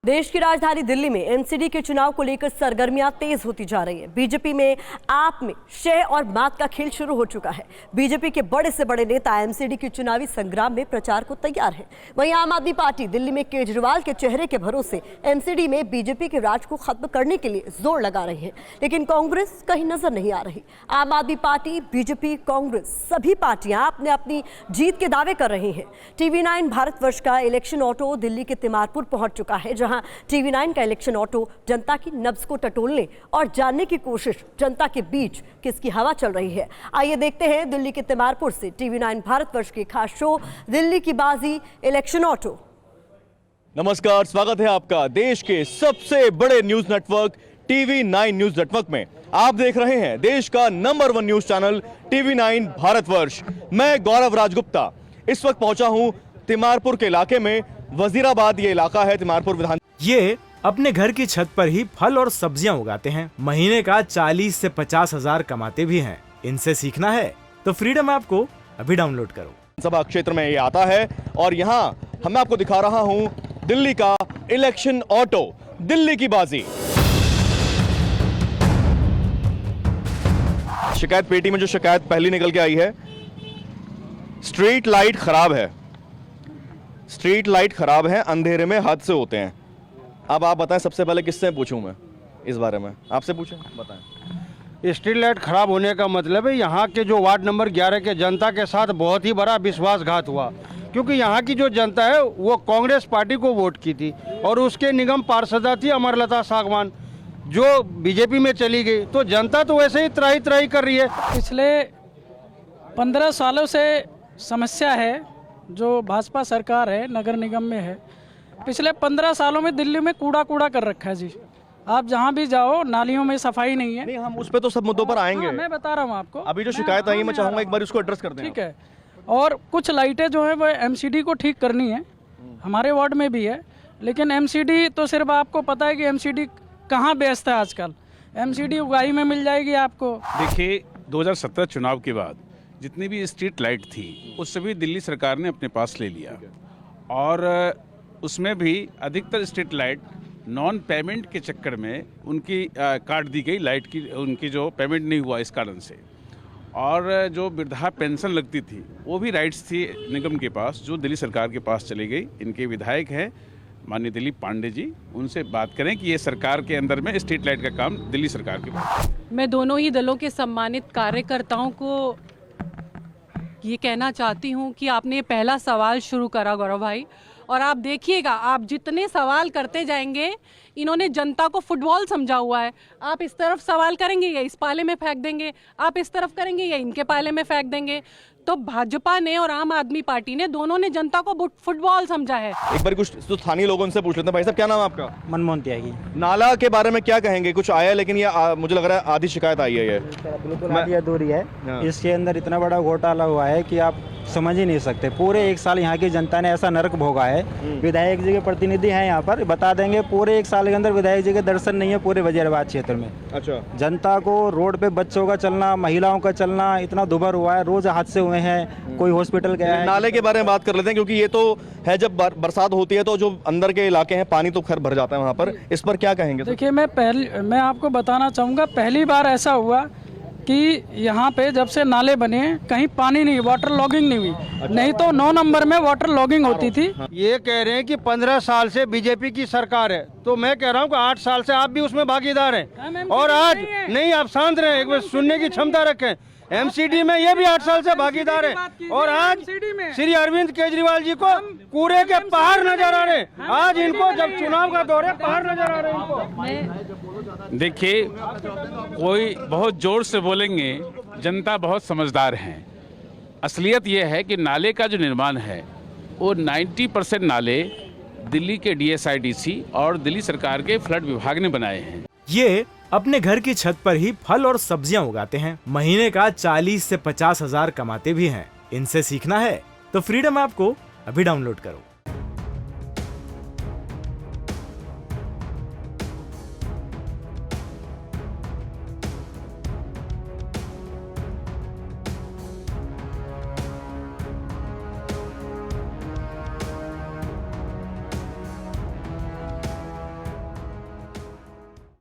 देश की राजधानी दिल्ली में एमसीडी के चुनाव को लेकर सरगर्मियां तेज होती जा रही हैं। बीजेपी में आप में शय और मात का खेल शुरू हो चुका है। बीजेपी के बड़े से बड़े नेता एमसीडी के चुनावी संग्राम में प्रचार को तैयार हैं। वहीं आम आदमी पार्टी दिल्ली में केजरीवाल के चेहरे के भरोसे एमसीडी में बीजेपी के राज को खत्म करने के लिए जोर लगा रही है, लेकिन कांग्रेस कहीं नजर नहीं आ रही। आम आदमी पार्टी, बीजेपी, कांग्रेस सभी पार्टियां अपने अपनी जीत के दावे कर रही हैं। टीवी9 भारतवर्ष का इलेक्शन ऑटो दिल्ली के तिमारपुर पहुंच चुका है, जहां टीवी9 का इलेक्शन ऑटो जनता की नब्ज को टटोलने और जानने की कोशिश जनता के बीच किसकी हवा चल रही है। आइए देखते हैं दिल्ली के तिमारपुर से टीवी9 भारतवर्ष के खास शो दिल्ली की बाजी इलेक्शन ऑटो। नमस्कार, स्वागत है आपका देश के सबसे बड़े news network TV9 news network में। आप देख रहे हैं देश का number 1 news channel TV9 Bharatvarsh. मैं गौरव राजगुप्ता इस वक्त पहुंचा हूं तिमारपुर के इलाके में। वजीराबाद ये इलाका है, तिमारपुर विधान। ये अपने घर की छत पर ही फल और सब्जियां उगाते हैं। महीने का 40 से 50 हजार कमाते भी हैं। इनसे सीखना है तो फ्रीडम ऐप को अभी डाउनलोड करो। सभा क्षेत्र में ये आता है और यहाँ मैं आपको दिखा रहा हूँ दिल्ली का इलेक्शन ऑटो, दिल्ली की बाजी। शिकायत पेटी में जो शिकायत पहली निकल के आई है, स्ट्रीट लाइट खराब है। स्ट्रीट लाइट खराब है, अंधेरे में हादसे होते हैं। अब आप बताएं, सबसे पहले किससे पूछूं मैं इस बारे में? आपसे पूछें, बताएं। स्ट्रीट लाइट खराब होने का मतलब है यहाँ के जो वार्ड नंबर 11 के जनता के साथ बहुत ही बड़ा विश्वासघात हुआ, क्योंकि यहाँ की जो जनता है वो कांग्रेस पार्टी को वोट की थी और उसके निगम पार्षदा थी अमरलता सागवान, जो बीजेपी में चली गई। तो जनता तो वैसे ही त्राही त्राही कर रही है। पिछले 15 सालों से समस्या है जो भाजपा सरकार है, नगर निगम में है। पिछले 15 सालों में दिल्ली में कूड़ा कर रखा है जी। आप जहाँ भी जाओ नालियों में सफाई नहीं है। नहीं, हम उस पे तो सब मुद्दों पर आएंगे। हाँ, मैं बता रहा हूँ आपको। अभी जो शिकायत आई है, मैं चाहूंगा एक बार उसको एड्रेस कर दें। ठीक है। और कुछ लाइटें जो है वो एमसीडी को ठीक करनी है, हमारे वार्ड में भी है, लेकिन एमसीडी तो सिर्फ आपको पता है कि एमसीडी कहाँ बेचता है आजकल। एमसीडी उगाई में मिल जाएगी आपको। देखिए, 2017 चुनाव के बाद जितनी भी स्ट्रीट लाइट थी उस सभी दिल्ली सरकार ने अपने पास ले लिया, और उसमें भी अधिकतर स्ट्रीट लाइट नॉन पेमेंट के चक्कर में उनकी काट दी गई लाइट की, उनकी जो पेमेंट नहीं हुआ इस कारण से। और जो वृद्धा पेंशन लगती थी वो भी राइट्स थी निगम के पास, जो दिल्ली सरकार के पास चली गई। इनके विधायक हैं माननीय दिलीप पांडे जी, उनसे बात करें कि ये सरकार के अंदर में स्ट्रीट लाइट का काम दिल्ली सरकार के पास। मैं दोनों ही दलों के सम्मानित कार्यकर्ताओं को ये कहना चाहती हूँ कि आपने ये पहला सवाल शुरू करा गौरव भाई, और आप देखिएगा, आप जितने सवाल करते जाएंगे, इन्होंने जनता को फुटबॉल समझा हुआ है। आप इस तरफ सवाल करेंगे या इस पाले में फेंक देंगे, आप इस तरफ करेंगे या इनके पाले में फेंक देंगे। तो भाजपा ने और आम आदमी पार्टी ने, दोनों ने जनता को फुटबॉल समझा है। एक बार कुछ तो स्थानीय लोगों से पूछ लेते हैं। भाई साहब, क्या नाम है आपका? मनमोहन त्यागी। नाला के बारे में क्या कहेंगे? कुछ आया, लेकिन ये मुझे लग रहा है आधी शिकायत आई है। ये बिल्कुल आधी अधूरी है। इसके अंदर इतना बड़ा घोटाला हुआ है कि आप समझ ही नहीं सकते। पूरे 1 साल यहाँ की जनता ने ऐसा नरक भोगा है। विधायक जी के प्रतिनिधि हैं यहाँ पर, बता देंगे पूरे 1 साल के अंदर विधायक जी के दर्शन नहीं है पूरे वजीराबाद क्षेत्र में। अच्छा। जनता को रोड पे बच्चों का चलना, महिलाओं का चलना इतना दुभर हुआ है, रोज हादसे हुए हैं, कोई हॉस्पिटल गया है। नाले के बारे में बात कर लेते हैं, क्योंकि ये तो है, जब बरसात होती है तो जो अंदर के इलाके हैं पानी तो खैर भर जाता है वहाँ पर। इस पर क्या कहेंगे? देखिए, मैं आपको बताना चाहूँगा, पहली बार ऐसा हुआ कि यहाँ पे जब से नाले बने कहीं पानी नहीं, वाटर लॉगिंग नहीं हुई। अच्छा। नहीं तो 9 नंबर में वाटर लॉगिंग होती थी। ये कह रहे हैं कि 15 साल से बीजेपी की सरकार है, तो मैं कह रहा हूँ कि 8 साल से आप भी उसमें भागीदार हैं। और आज नहीं, आप शांत रहें, एक बार सुनने की क्षमता रखें। एमसीडी में ये भी 8 साल से भागीदार है, और आज श्री अरविंद केजरीवाल जी को कूड़े के पहाड़ नजर आ रहे हैं। आज इनको जब चुनाव का दौर है, पहाड़ नजर आ रहे हैं इनको। देखिए, कोई बहुत जोर से बोलेंगे, जनता बहुत समझदार है। असलियत यह है कि नाले का जो निर्माण है वो 90% नाले दिल्ली के DSIDC और दिल्ली सरकार के फ्लड विभाग ने बनाए हैं। ये अपने घर की छत पर ही फल और सब्जियां उगाते हैं। महीने का 40 से 50 हजार कमाते भी हैं। इनसे सीखना है तो फ्रीडम ऐप को अभी डाउनलोड करो।